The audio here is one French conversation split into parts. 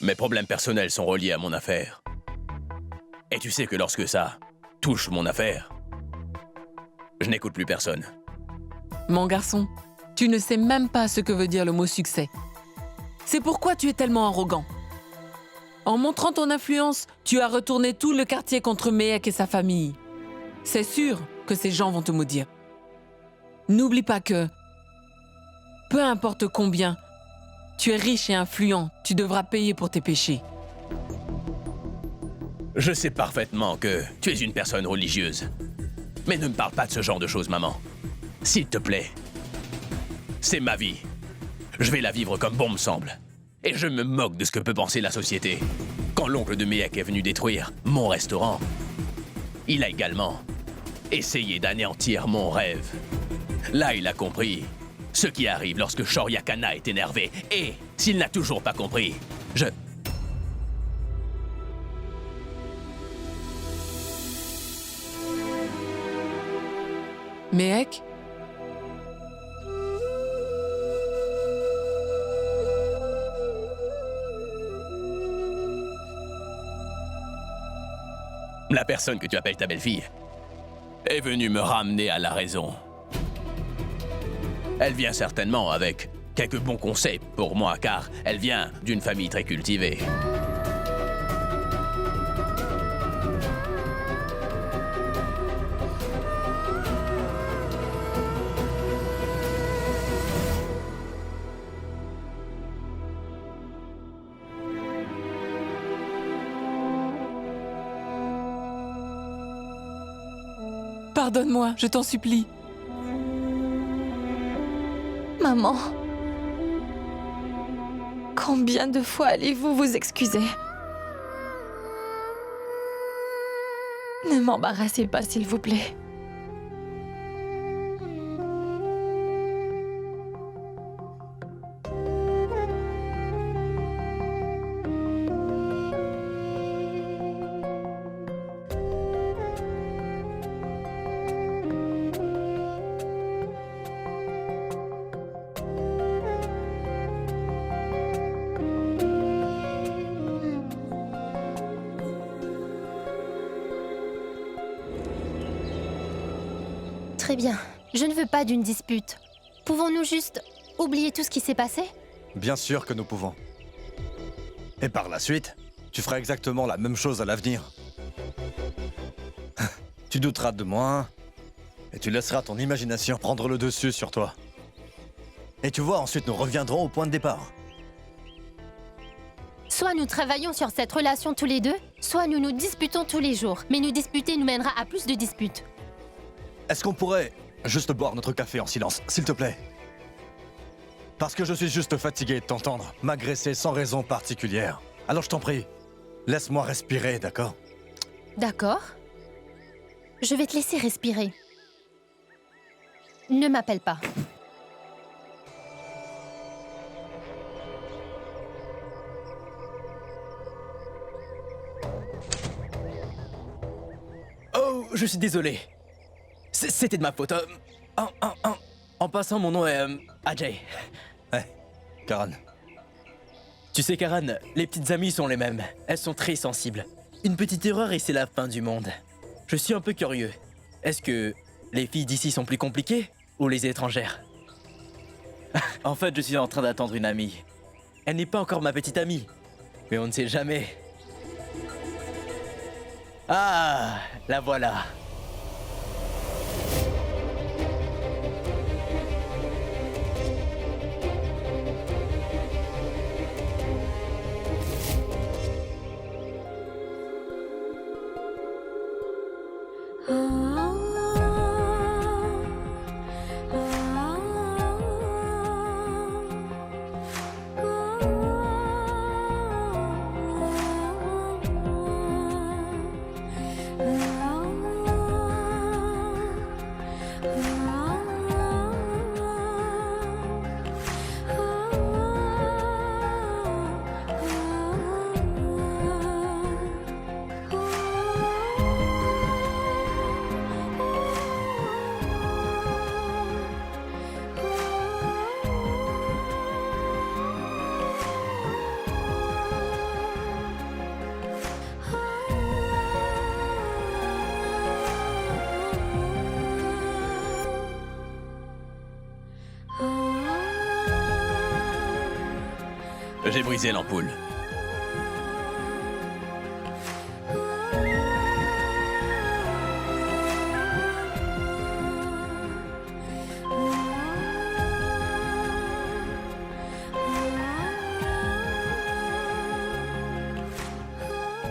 Mes problèmes personnels sont reliés à mon affaire. Et tu sais que lorsque ça touche mon affaire, je n'écoute plus personne. Mon garçon, tu ne sais même pas ce que veut dire le mot succès. C'est pourquoi tu es tellement arrogant. En montrant ton influence, tu as retourné tout le quartier contre Mehek et sa famille. C'est sûr que ces gens vont te maudire. N'oublie pas que, peu importe combien, tu es riche et influent, tu devras payer pour tes péchés. Je sais parfaitement que tu es une personne religieuse. Mais ne me parle pas de ce genre de choses, maman. S'il te plaît. C'est ma vie. Je vais la vivre comme bon me semble. Et je me moque de ce que peut penser la société. Quand l'oncle de Mehek est venu détruire mon restaurant, il a également essayé d'anéantir mon rêve. Là, il a compris ce qui arrive lorsque Shoria Kana est énervé. Et s'il n'a toujours pas compris, je... Mehek ? La personne que tu appelles ta belle-fille est venue me ramener à la raison. Elle vient certainement avec quelques bons conseils pour moi, car elle vient d'une famille très cultivée. Pardonne-moi, je t'en supplie. Maman, combien de fois allez-vous vous excuser? Ne m'embarrassez pas, s'il vous plaît. Très bien. Je ne veux pas d'une dispute. Pouvons-nous juste oublier tout ce qui s'est passé? Bien sûr que nous pouvons. Et par la suite, tu feras exactement la même chose à l'avenir. Tu douteras de moi, et tu laisseras ton imagination prendre le dessus sur toi. Et tu vois, ensuite nous reviendrons au point de départ. Soit nous travaillons sur cette relation tous les deux, soit nous nous disputons tous les jours. Mais nous disputer nous mènera à plus de disputes. Est-ce qu'on pourrait juste boire notre café en silence, s'il te plaît? Parce que je suis juste fatigué de t'entendre m'agresser sans raison particulière. Alors je t'en prie, laisse-moi respirer, d'accord? D'accord. Je vais te laisser respirer. Ne m'appelle pas. Oh, je suis désolé. C'était de ma faute. En passant, mon nom est Ajay. Karan. Tu sais, Karan, les petites amies sont les mêmes. Elles sont très sensibles. Une petite erreur et c'est la fin du monde. Je suis un peu curieux. Est-ce que les filles d'ici sont plus compliquées ou les étrangères? En fait, je suis en train d'attendre une amie. Elle n'est pas encore ma petite amie, mais on ne sait jamais. Ah, la voilà. J'ai brisé l'ampoule.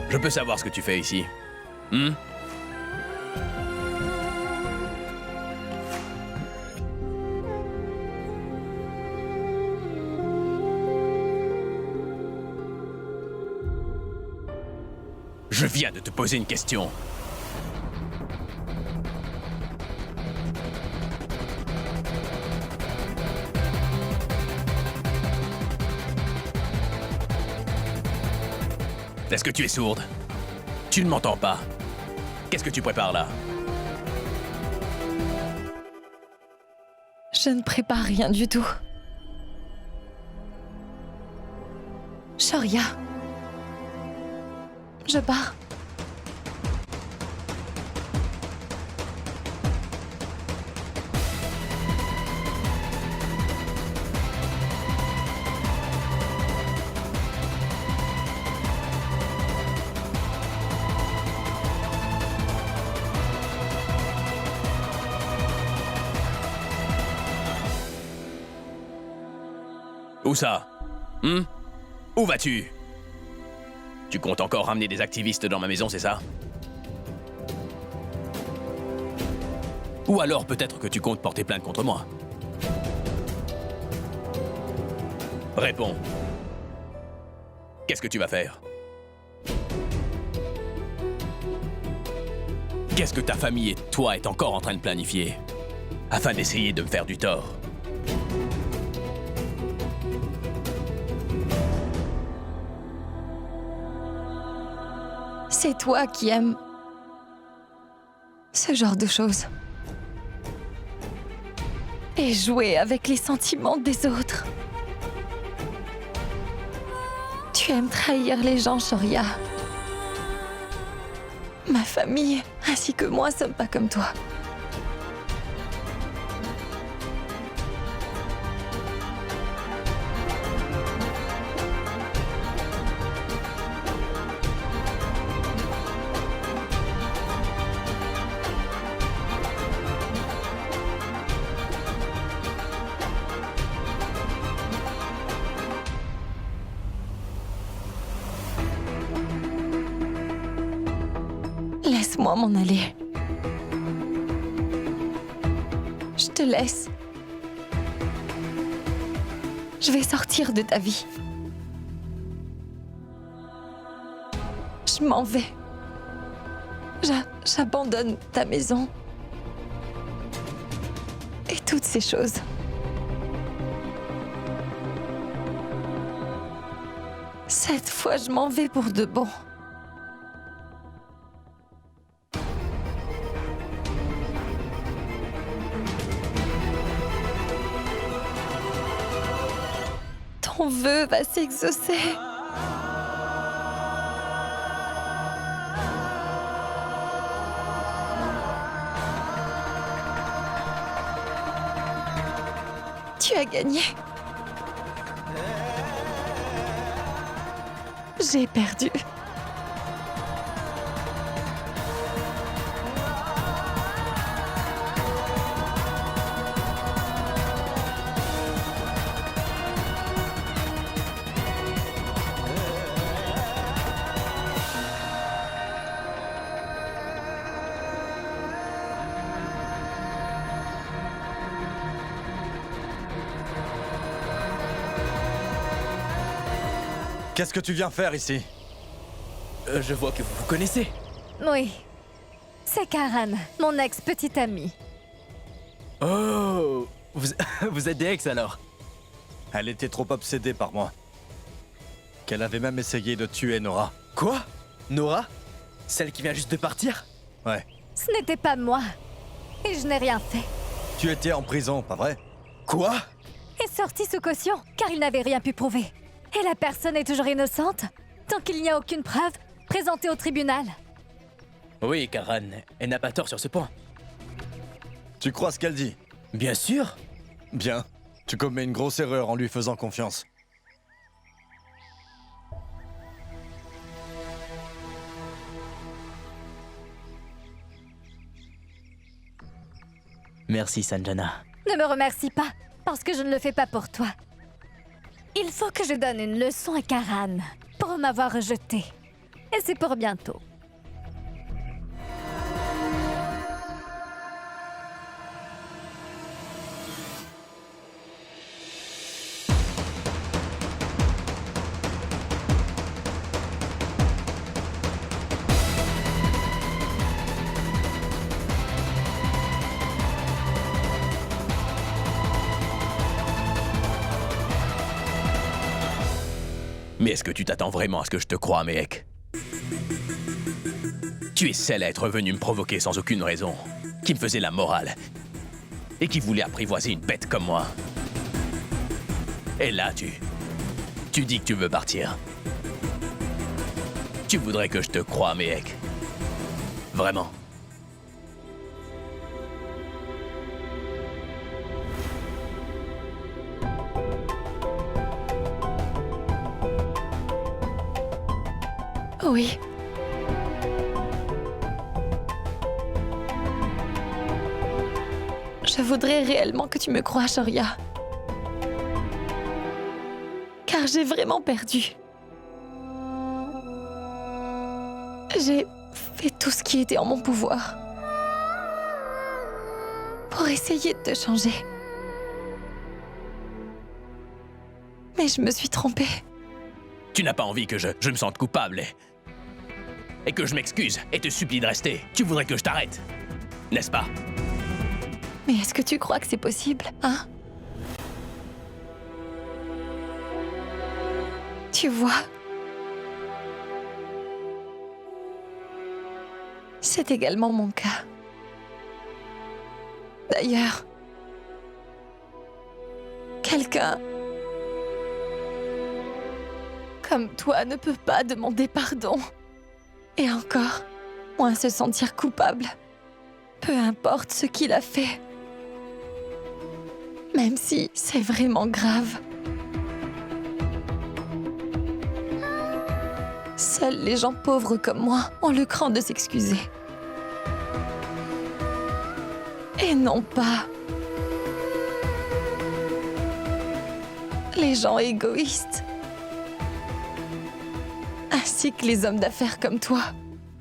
Je peux savoir ce que tu fais ici. Je viens de te poser une question. Est-ce que tu es sourde? Tu ne m'entends pas. Qu'est-ce que tu prépares là? Je ne prépare rien du tout. Shoria. Je pars. Où ça? Où vas-tu? Tu comptes encore ramener des activistes dans ma maison, c'est ça? Ou alors peut-être que tu comptes porter plainte contre moi? Réponds. Qu'est-ce que tu vas faire? Qu'est-ce que ta famille et toi êtes encore en train de planifier afin d'essayer de me faire du tort? C'est toi qui aimes ce genre de choses. Et jouer avec les sentiments des autres. Tu aimes trahir les gens, Shoria. Ma famille, ainsi que moi, sommes pas comme toi. Laisse-moi m'en aller. Je te laisse. Je vais sortir de ta vie. Je m'en vais. J'abandonne ta maison. Et toutes ces choses. Cette fois, je m'en vais pour de bon. Ton vœu va s'exaucer. Tu as gagné. J'ai perdu. Qu'est-ce que tu viens faire ici? Je vois que vous vous connaissez. Oui. C'est Karan, mon ex-petite amie. Oh, vous êtes des ex alors? Elle était trop obsédée par moi. Qu'elle avait même essayé de tuer Nora. Quoi? Nora? Celle qui vient juste de partir? Ouais. Ce n'était pas moi. Et je n'ai rien fait. Tu étais en prison, pas vrai? Quoi? Est sorti sous caution, car il n'avait rien pu prouver. Et la personne est toujours innocente, tant qu'il n'y a aucune preuve présentée au tribunal. Oui, Karan, elle n'a pas tort sur ce point. Tu crois ce qu'elle dit? Bien sûr. Bien. Tu commets une grosse erreur en lui faisant confiance. Merci, Sanjana. Ne me remercie pas, parce que je ne le fais pas pour toi. Il faut que je donne une leçon à Karan pour m'avoir rejeté. Et c'est pour bientôt. Mais est-ce que tu t'attends vraiment à ce que je te croie, Mehek? Tu es celle à être venue me provoquer sans aucune raison, qui me faisait la morale, et qui voulait apprivoiser une bête comme moi. Et là, tu dis que tu veux partir. Tu voudrais que je te croie, Mehek? Vraiment? Oui. Je voudrais réellement que tu me croies, Shoria. Car j'ai vraiment perdu. J'ai fait tout ce qui était en mon pouvoir pour essayer de te changer. Mais je me suis trompée. Tu n'as pas envie que je me sente coupable et que je m'excuse et te supplie de rester. Tu voudrais que je t'arrête, n'est-ce pas? Mais est-ce que tu crois que c'est possible, hein? Tu vois? C'est également mon cas. D'ailleurs, quelqu'un comme toi ne peut pas demander pardon. Et encore, moins se sentir coupable. Peu importe ce qu'il a fait. Même si c'est vraiment grave. Seuls les gens pauvres comme moi ont le cran de s'excuser. Et non pas les gens égoïstes. Ainsi que les hommes d'affaires comme toi.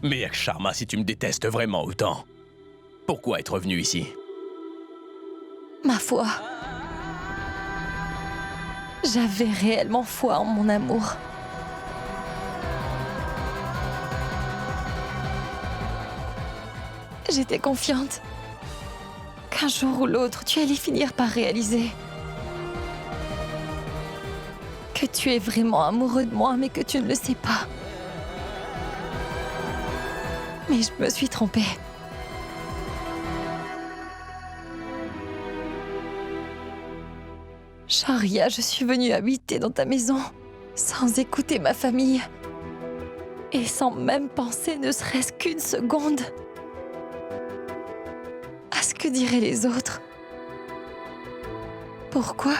Mehek Sharma, si tu me détestes vraiment autant, pourquoi être venu ici? Ma foi. J'avais réellement foi en mon amour. J'étais confiante qu'un jour ou l'autre, tu allais finir par réaliser que tu es vraiment amoureux de moi, mais que tu ne le sais pas. Mais je me suis trompée. Sharia, je suis venue habiter dans ta maison, sans écouter ma famille, et sans même penser ne serait-ce qu'une seconde à ce que diraient les autres. Pourquoi?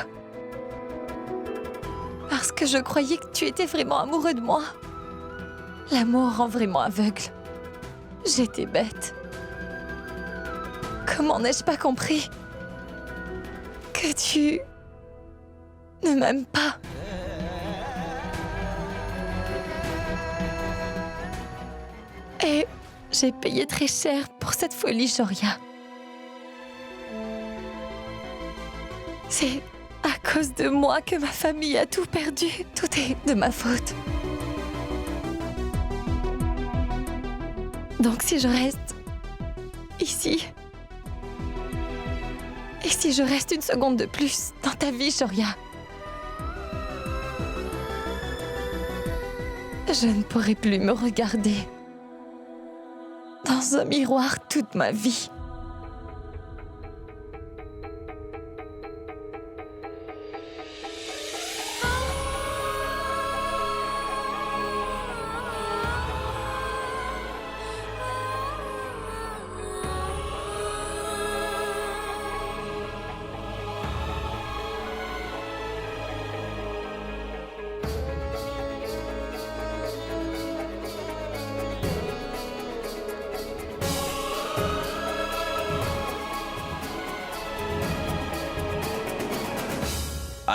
Parce que je croyais que tu étais vraiment amoureux de moi. L'amour rend vraiment aveugle. J'étais bête. Comment n'ai-je pas compris que tu ne m'aimes pas? Et j'ai payé très cher pour cette folie, Shoria. C'est à cause de moi que ma famille a tout perdu. Tout est de ma faute. Donc si je reste ici, et si je reste une seconde de plus dans ta vie, Shoria, je ne pourrai plus me regarder dans un miroir toute ma vie.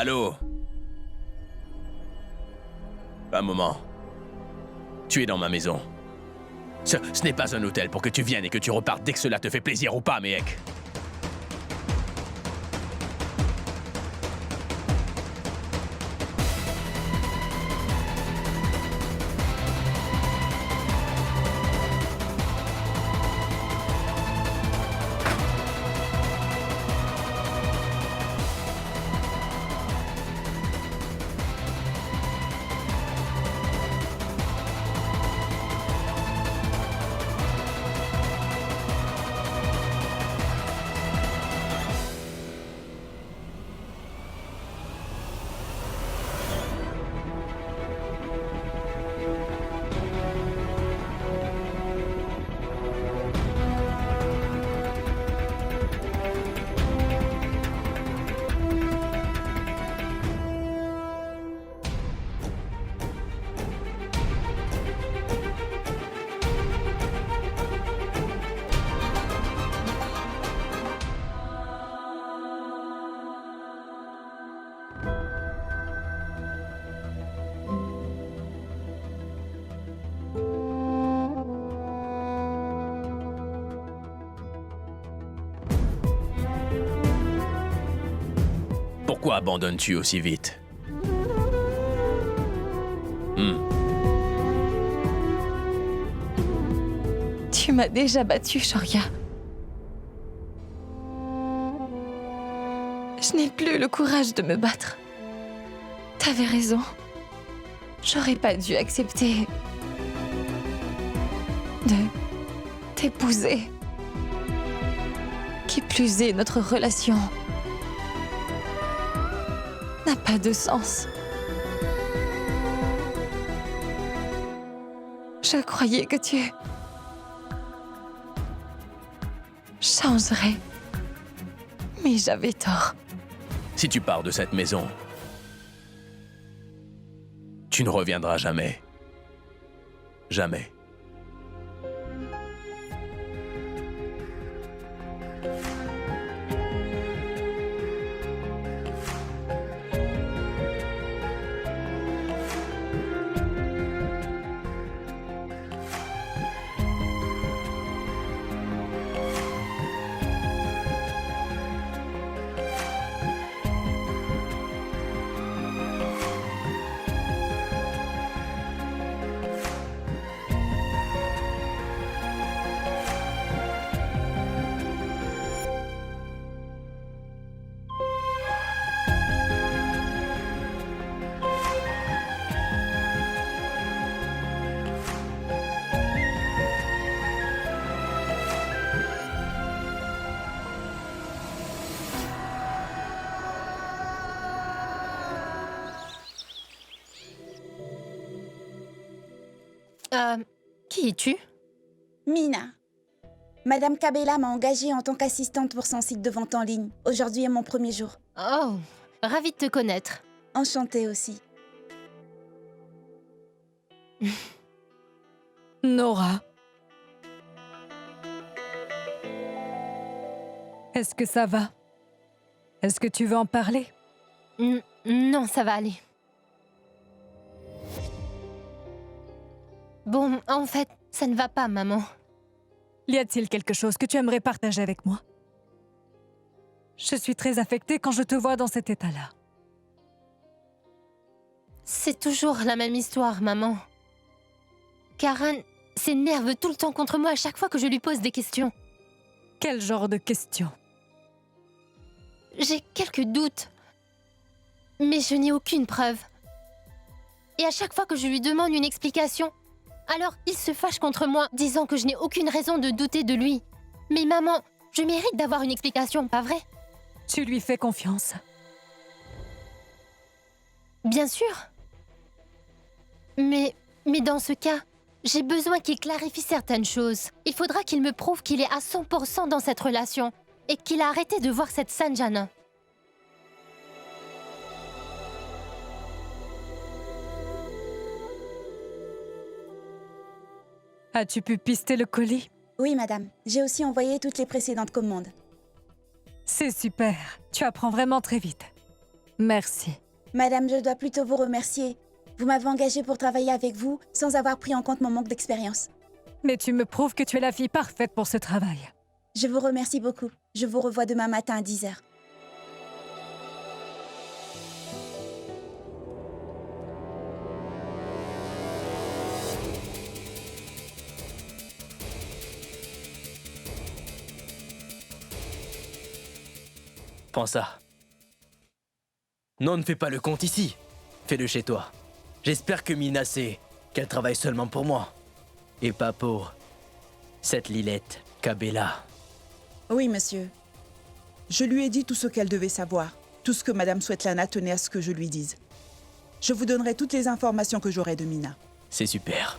Allô? Un moment. Tu es dans ma maison. Ce n'est pas un hôtel pour que tu viennes et que tu repartes dès que cela te fait plaisir ou pas, Méhek. Pourquoi abandonnes-tu aussi vite? Tu m'as déjà battu, Shoria. Je n'ai plus le courage de me battre. T'avais raison. J'aurais pas dû accepter de t'épouser. Qui plus est, notre relation n'a pas de sens. Je croyais que tu changerais. Mais j'avais tort. Si tu pars de cette maison, tu ne reviendras jamais. Jamais. Qui es-tu? Mina. Madame Kabela m'a engagée en tant qu'assistante pour son site de vente en ligne. Aujourd'hui est mon premier jour. Oh, ravie de te connaître. Enchantée aussi. Nora. Est-ce que ça va? Est-ce que tu veux en parler? Non, ça va aller. Bon, en fait, ça ne va pas, maman. Y a-t-il quelque chose que tu aimerais partager avec moi? Je suis très affectée quand je te vois dans cet état-là. C'est toujours la même histoire, maman. Karan s'énerve tout le temps contre moi à chaque fois que je lui pose des questions. Quel genre de questions? J'ai quelques doutes, mais je n'ai aucune preuve. Et à chaque fois que je lui demande une explication, alors il se fâche contre moi, disant que je n'ai aucune raison de douter de lui. Mais maman, je mérite d'avoir une explication, pas vrai? Tu lui fais confiance? Bien sûr. Mais dans ce cas, j'ai besoin qu'il clarifie certaines choses. Il faudra qu'il me prouve qu'il est à 100% dans cette relation et qu'il a arrêté de voir cette Sanjana. As-tu pu pister le colis? Oui, madame. J'ai aussi envoyé toutes les précédentes commandes. C'est super. Tu apprends vraiment très vite. Merci. Madame, je dois plutôt vous remercier. Vous m'avez engagée pour travailler avec vous sans avoir pris en compte mon manque d'expérience. Mais tu me prouves que tu es la fille parfaite pour ce travail. Je vous remercie beaucoup. Je vous revois demain matin à 10 heures. Prends ça. Non, ne fais pas le compte ici. Fais-le chez toi. J'espère que Mina sait qu'elle travaille seulement pour moi. Et pas pour cette Lilette Cabella. Oui, monsieur. Je lui ai dit tout ce qu'elle devait savoir, tout ce que Madame Svetlana tenait à ce que je lui dise. Je vous donnerai toutes les informations que j'aurai de Mina. C'est super.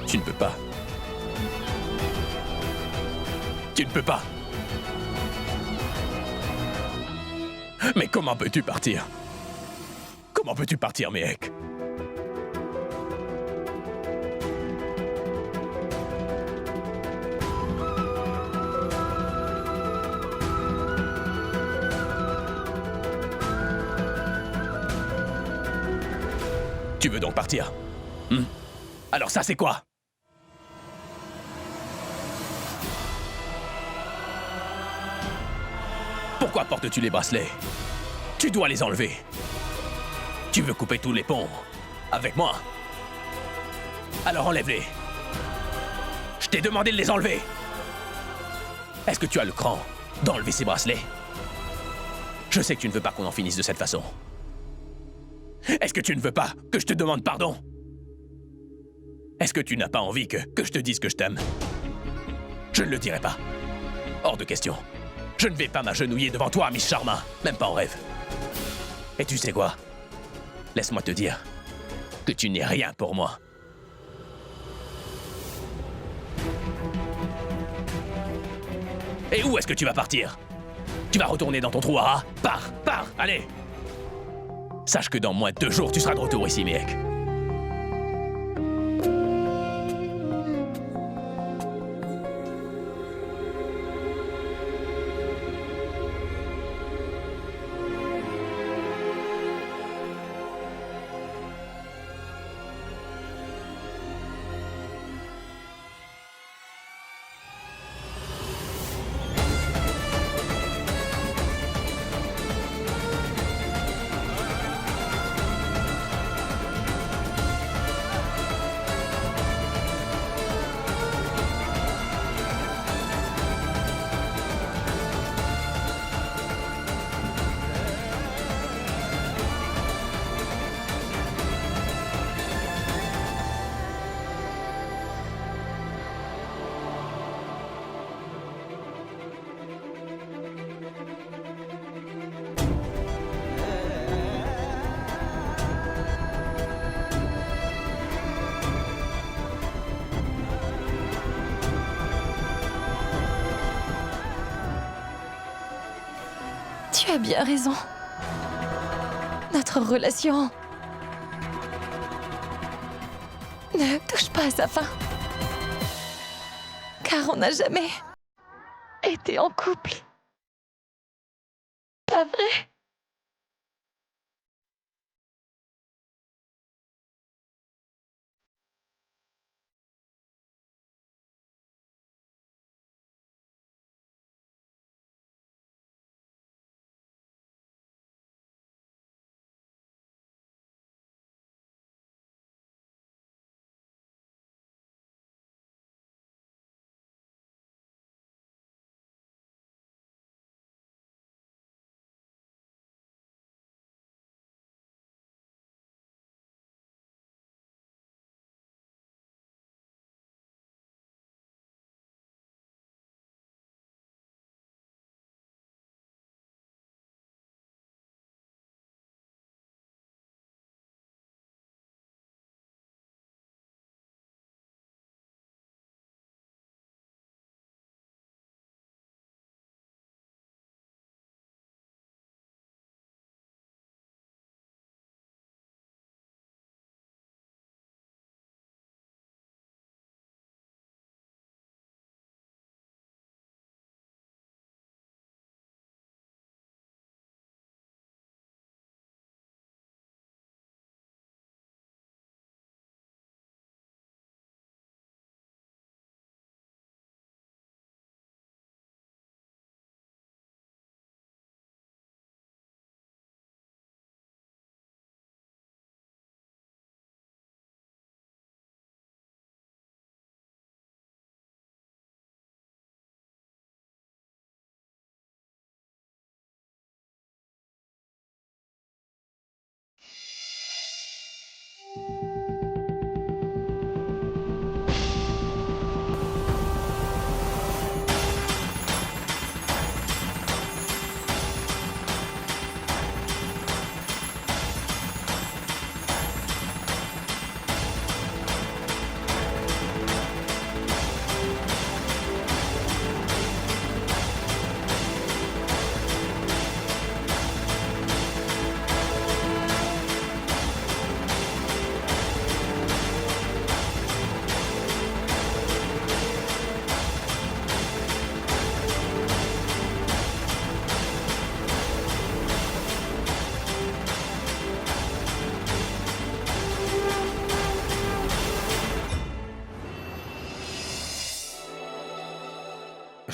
Tu ne peux pas. Tu ne peux pas. Mais comment peux-tu partir? Comment peux-tu partir, Mehek? Tu veux donc partir? Alors ça, c'est quoi? Pourquoi portes-tu les bracelets? Tu dois les enlever. Tu veux couper tous les ponts avec moi? Alors enlève-les. Je t'ai demandé de les enlever. Est-ce que tu as le cran d'enlever ces bracelets? Je sais que tu ne veux pas qu'on en finisse de cette façon. Est-ce que tu ne veux pas que je te demande pardon? Est-ce que tu n'as pas envie que je te dise que je t'aime? Je ne le dirai pas. Hors de question. Je ne vais pas m'agenouiller devant toi, Miss Sharma, même pas en rêve. Et tu sais quoi? Laisse-moi te dire que tu n'es rien pour moi. Et où est-ce que tu vas partir? Tu vas retourner dans ton trou à rats? Pars, allez! Sache que dans moins de 2 jours, tu seras de retour ici, Mehek. Tu as bien raison. Notre relation ne touche pas à sa fin. Car on n'a jamais été en couple. Pas vrai?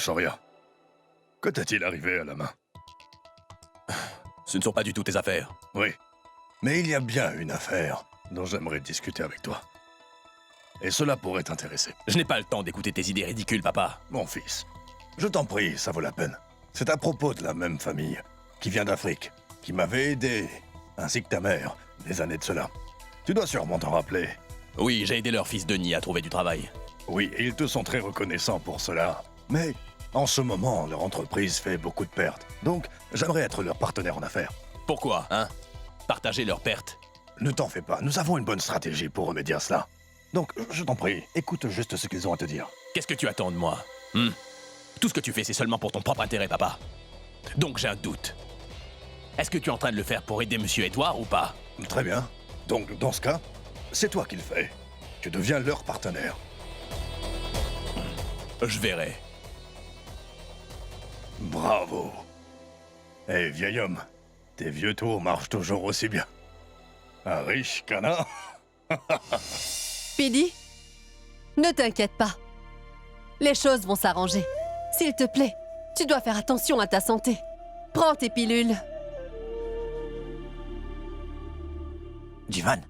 Shoria, que t'est-il arrivé à la main? Ce ne sont pas du tout tes affaires. Oui, mais il y a bien une affaire dont j'aimerais discuter avec toi. Et cela pourrait t'intéresser. Je n'ai pas le temps d'écouter tes idées ridicules, papa. Mon fils, je t'en prie, ça vaut la peine. C'est à propos de la même famille, qui vient d'Afrique, qui m'avait aidé, ainsi que ta mère, des années de cela. Tu dois sûrement t'en rappeler. Oui, j'ai aidé leur fils Denis à trouver du travail. Oui, et ils te sont très reconnaissants pour cela. Mais en ce moment, leur entreprise fait beaucoup de pertes. Donc, j'aimerais être leur partenaire en affaires. Pourquoi, hein? Partager leurs pertes. Ne t'en fais pas, nous avons une bonne stratégie pour remédier à cela. Donc, je t'en prie, écoute juste ce qu'ils ont à te dire. Qu'est-ce que tu attends de moi? Tout ce que tu fais, c'est seulement pour ton propre intérêt, papa. Donc j'ai un doute. Est-ce que tu es en train de le faire pour aider Monsieur Edouard ou pas? Très bien. Donc, dans ce cas, c'est toi qui le fais. Tu deviens leur partenaire. Je verrai. Bravo. Eh, vieil homme, tes vieux tours marchent toujours aussi bien. Un riche canard. Speedy, ne t'inquiète pas. Les choses vont s'arranger. S'il te plaît, tu dois faire attention à ta santé. Prends tes pilules. Jivan,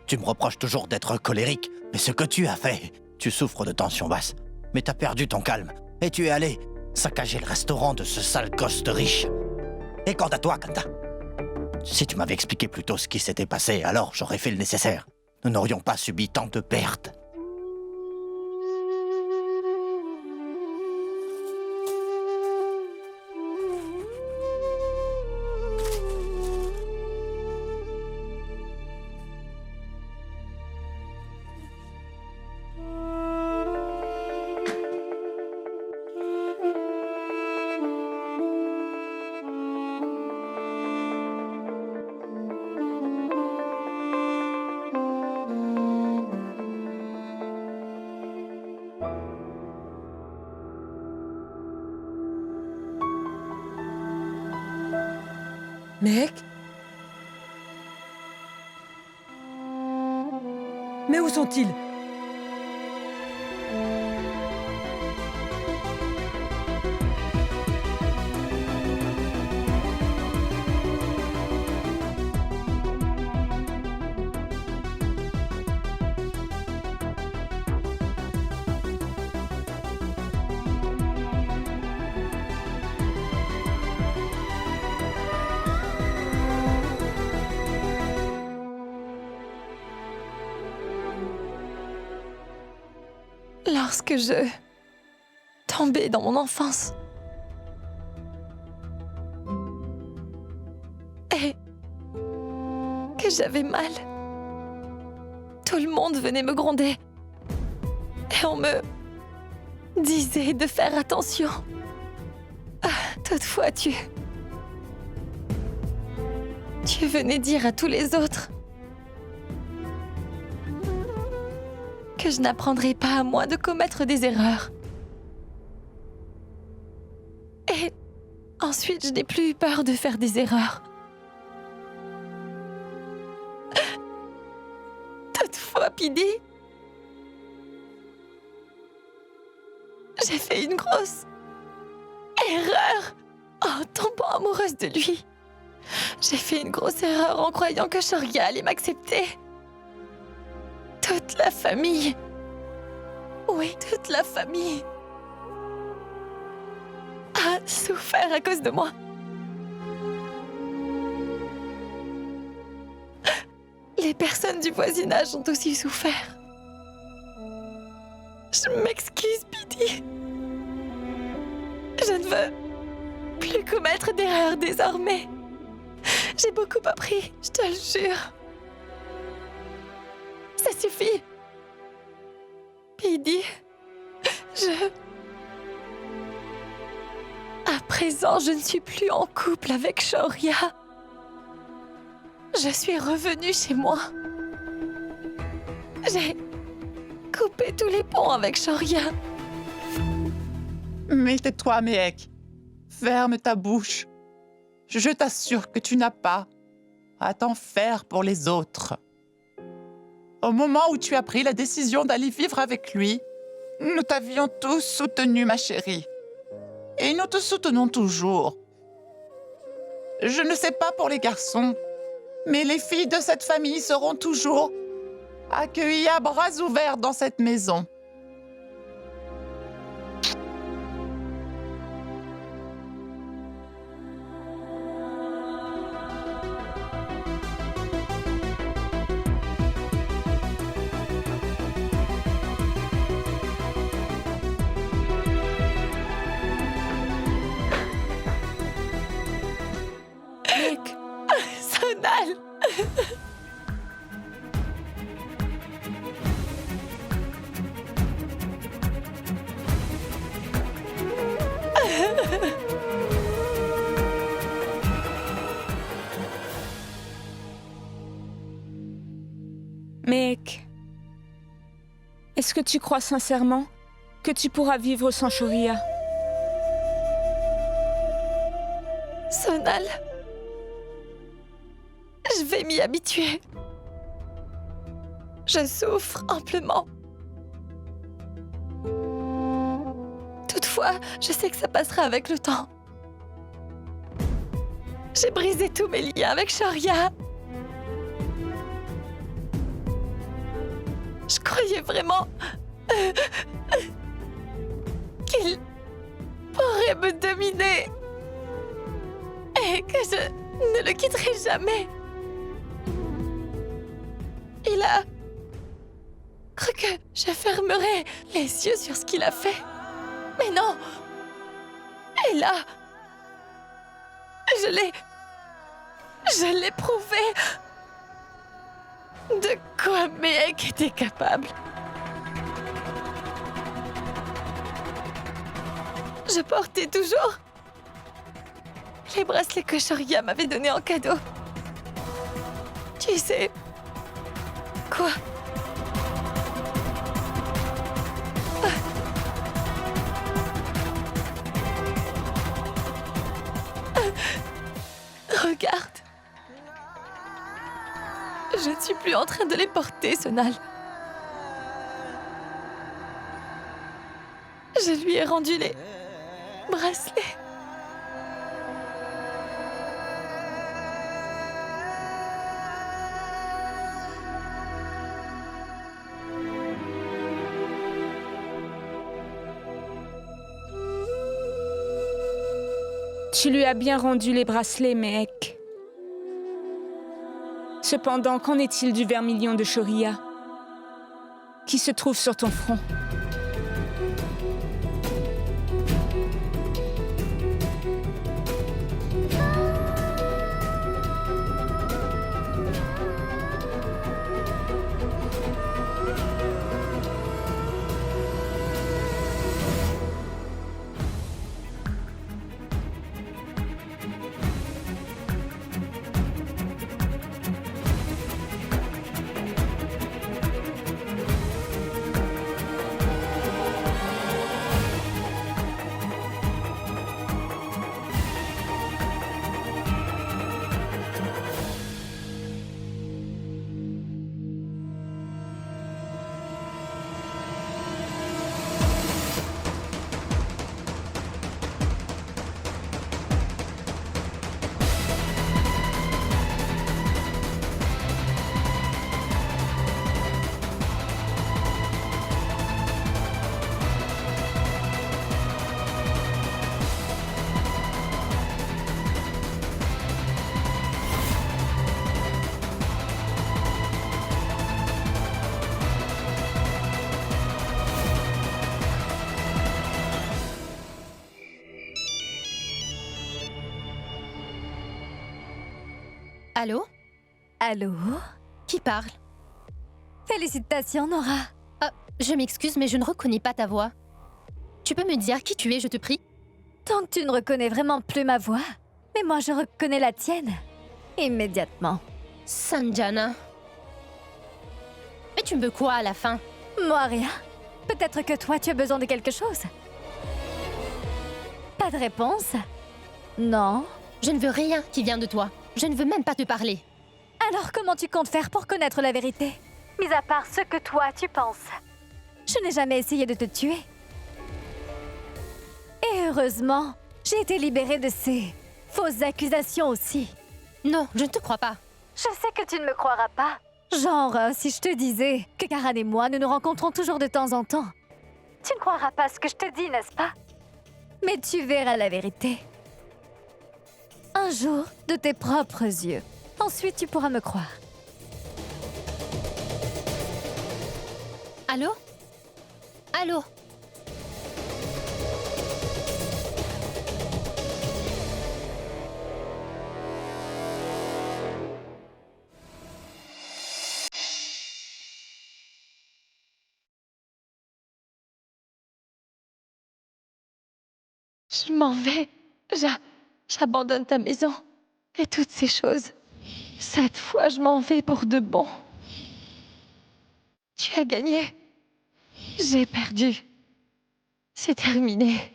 tu me reproches toujours d'être colérique, mais ce que tu as fait, tu souffres de tension basse. Mais t'as perdu ton calme, et tu es allé saccager le restaurant de ce sale gosse de riche. Et quant à toi, Kanta, si tu m'avais expliqué plus tôt ce qui s'était passé, alors j'aurais fait le nécessaire. Nous n'aurions pas subi tant de pertes. Mec? Mais où sont-ils? Lorsque je tombais dans mon enfance et que j'avais mal, tout le monde venait me gronder et on me disait de faire attention. Toutefois, tu venais dire à tous les autres que je n'apprendrai pas à moi de commettre des erreurs. Et ensuite, je n'ai plus eu peur de faire des erreurs. Toutefois, Pidi, j'ai fait une grosse erreur en tombant amoureuse de lui. J'ai fait une grosse erreur en croyant que Shoria allait m'accepter. Toute la famille. Oui, toute la famille a souffert à cause de moi. Les personnes du voisinage ont aussi souffert. Je m'excuse, Pidi. Je ne veux plus commettre d'erreurs désormais. J'ai beaucoup appris, je te le jure. Ça suffit. Pidi, À présent, je ne suis plus en couple avec Shoria. Je suis revenue chez moi. J'ai coupé tous les ponts avec Shoria. Mais tais-toi, Méhek. Ferme ta bouche. Je t'assure que tu n'as pas à t'en faire pour les autres. Au moment où tu as pris la décision d'aller vivre avec lui, Nous t'avions tous soutenu, ma chérie. Et nous te soutenons toujours. Je ne sais pas pour les garçons, mais les filles de cette famille seront toujours accueillies à bras ouverts dans cette maison. Sonal. Mehek, est-ce que tu crois sincèrement que tu pourras vivre sans Shoria? Sonal. Je vais m'y habituer. Je souffre amplement. Toutefois, je sais que ça passera avec le temps. J'ai brisé tous mes liens avec Shoria. Je croyais vraiment qu'il pourrait me dominer et que je ne le quitterai jamais. Il a cru que je fermerais les yeux sur ce qu'il a fait. Mais non! Et là, je l'ai prouvé de quoi Mehek était capable. Je portais toujours les bracelets que Shoria m'avait donnés en cadeau. Tu sais quoi? Regarde. Je ne suis plus en train de les porter, Sonal. Je lui ai rendu les bracelets. Tu lui as bien rendu les bracelets, Mehek. Cependant, qu'en est-il du vermilion de Shoria qui se trouve sur ton front? Allô? Allô? Qui parle? Félicitations, Nora. Je m'excuse, mais je ne reconnais pas ta voix. Tu peux me dire qui tu es, je te prie? Tant que tu ne reconnais vraiment plus ma voix, mais moi je reconnais la tienne. Immédiatement. Sanjana. Mais tu me veux quoi à la fin? Moi rien. Peut-être que toi tu as besoin de quelque chose. Pas de réponse? Non. Je ne veux rien qui vient de toi. Je ne veux même pas te parler. Alors comment tu comptes faire pour connaître la vérité? Mis à part ce que toi tu penses. Je n'ai jamais essayé de te tuer. Et heureusement, j'ai été libérée de ces fausses accusations aussi. Non, je ne te crois pas. Je sais que tu ne me croiras pas. Genre, si je te disais que Karan et moi, nous nous rencontrons toujours de temps en temps. Tu ne croiras pas ce que je te dis, n'est-ce pas? Mais tu verras la vérité. Un jour, de tes propres yeux. Ensuite, tu pourras me croire. Allô? Allô? Je m'en vais. J'abandonne ta maison et toutes ces choses. Cette fois, je m'en vais pour de bon. Tu as gagné. J'ai perdu. C'est terminé.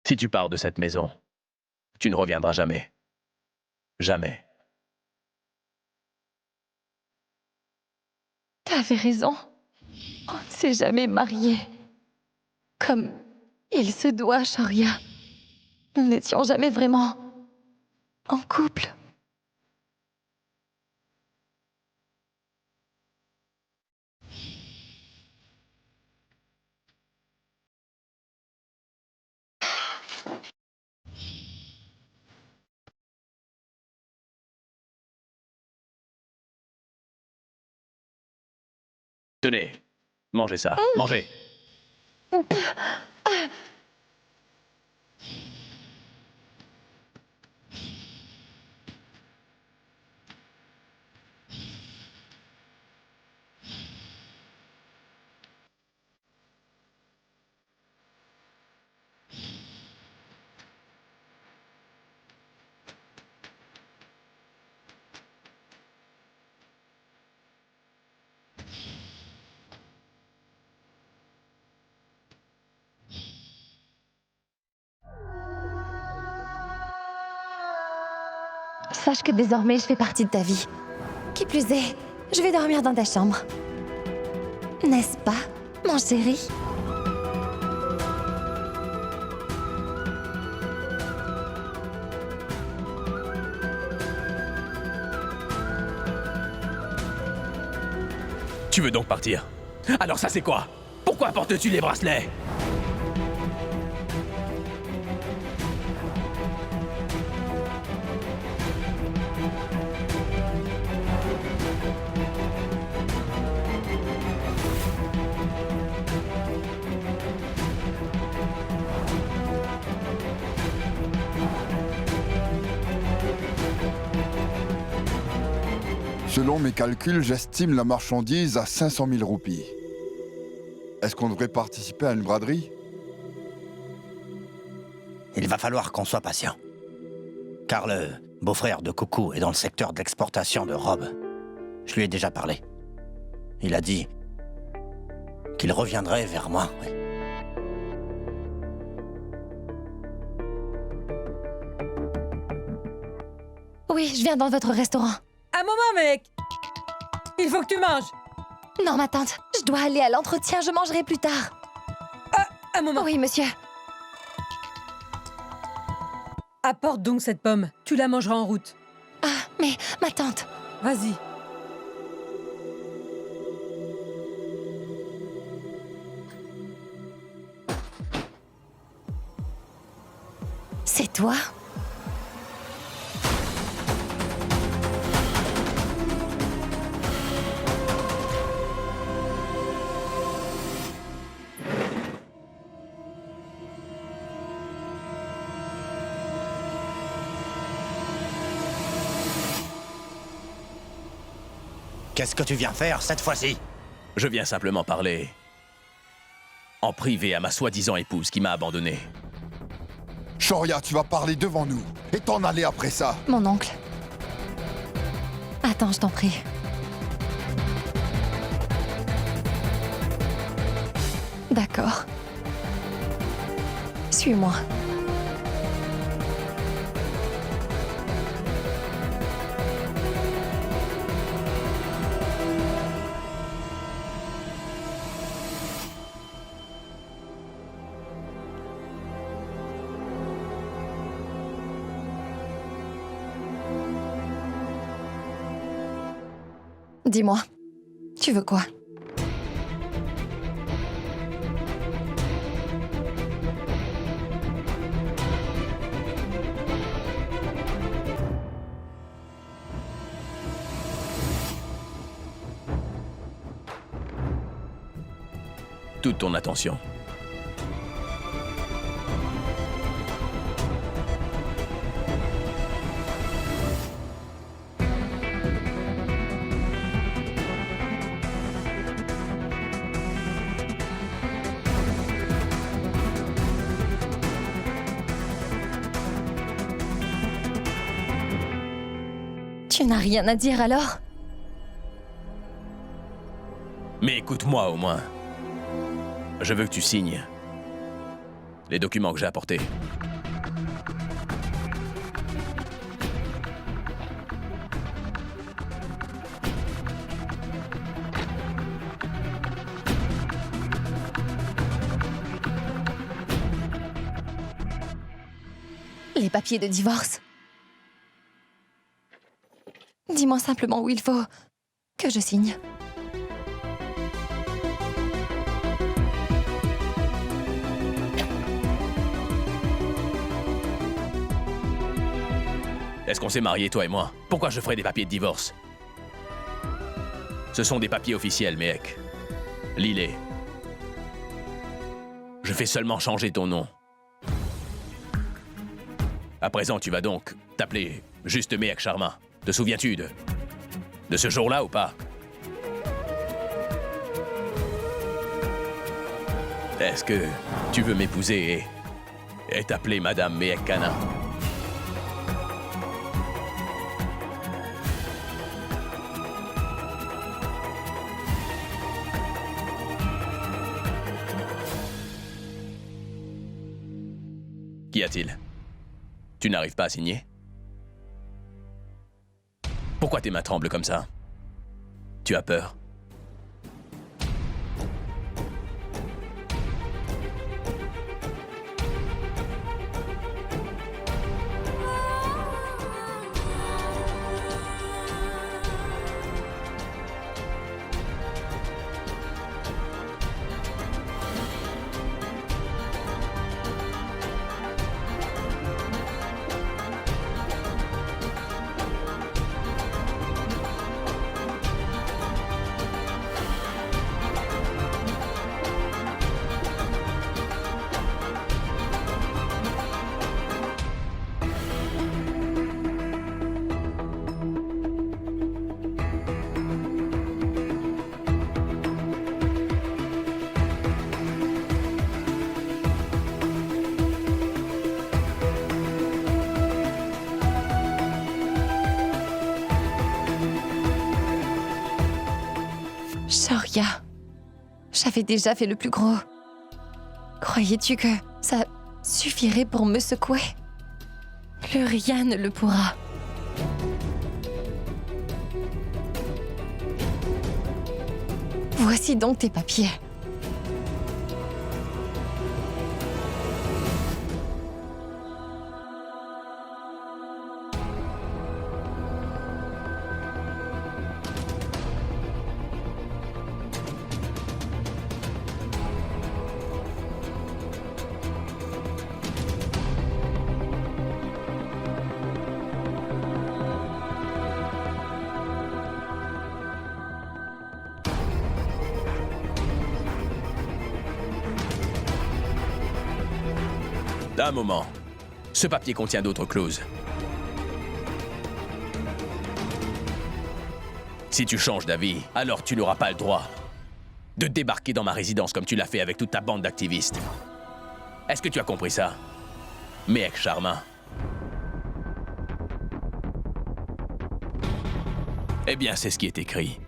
Si tu pars de cette maison, tu ne reviendras jamais. Jamais. T'avais raison. On ne s'est jamais mariés. Comme il se doit, Sharia. Nous n'étions jamais vraiment en couple. Tenez, mangez ça, mangez. Sache que désormais, je fais partie de ta vie. Qui plus est, je vais dormir dans ta chambre. N'est-ce pas, mon chéri? Tu veux donc partir? Alors ça c'est quoi? Pourquoi portes-tu les bracelets? Selon mes calculs, j'estime la marchandise à 500 000 roupies. Est-ce qu'on devrait participer à une braderie? Il va falloir qu'on soit patient. Car le beau-frère de Coucou est dans le secteur de l'exportation de robes. Je lui ai déjà parlé. Il a dit qu'il reviendrait vers moi. Oui. Oui, je viens dans votre restaurant. Un moment, mec! Il faut que tu manges! Non, ma tante, je dois aller à l'entretien, je mangerai plus tard. Un moment! Oui, monsieur. Apporte donc cette pomme, tu la mangeras en route. Ah, mais ma tante... Vas-y. C'est toi? Qu'est-ce que tu viens faire cette fois-ci? Je viens simplement parler en privé à ma soi-disant épouse qui m'a abandonné. Shoria, tu vas parler devant nous et t'en aller après ça. Mon oncle. Attends, je t'en prie. D'accord. Suis-moi. Dis-moi, tu veux quoi? Toute ton attention. Tu n'as rien à dire alors? Mais écoute-moi au moins. Je veux que tu signes les documents que j'ai apportés. Les papiers de divorce. Dis-moi simplement où il faut que je signe. Est-ce qu'on s'est mariés, toi et moi? Pourquoi je ferais des papiers de divorce? Ce sont des papiers officiels, Méhek. Lis-les. Je fais seulement changer ton nom. À présent, tu vas donc t'appeler juste Méhek Sharma. Te souviens-tu de ce jour-là ou pas? Est-ce que tu veux m'épouser et t'appeler Madame Méhek Khanna? Qu'y a-t-il? Tu n'arrives pas à signer? Pourquoi tes mains tremblent comme ça? Tu as peur? Shaurya, j'avais déjà fait le plus gros. Croyais-tu que ça suffirait pour me secouer? Plus rien ne le pourra. Voici donc tes papiers. Un moment. Ce papier contient d'autres clauses. Si tu changes d'avis, alors tu n'auras pas le droit de débarquer dans ma résidence comme tu l'as fait avec toute ta bande d'activistes. Est-ce que tu as compris ça? Méhek Sharma. Eh bien, c'est ce qui est écrit.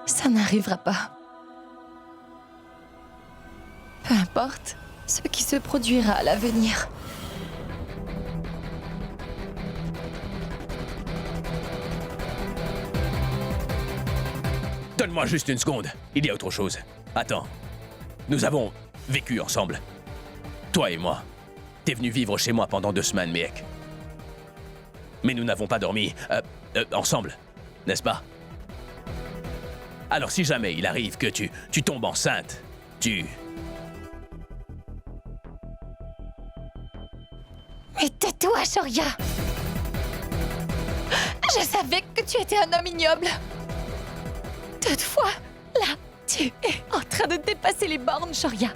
Ça n'arrivera pas. Peu importe ce qui se produira à l'avenir. Donne-moi juste une seconde. Il y a autre chose. Attends. Nous avons vécu ensemble. Toi et moi. T'es venu vivre chez moi pendant 2 semaines, Miek. Mais nous n'avons pas dormi ensemble, n'est-ce pas? Alors si jamais il arrive que tu tombes enceinte, Mais tais-toi, Shoria! Je savais que tu étais un homme ignoble. Toutefois, là, tu es en train de dépasser les bornes, Shoria.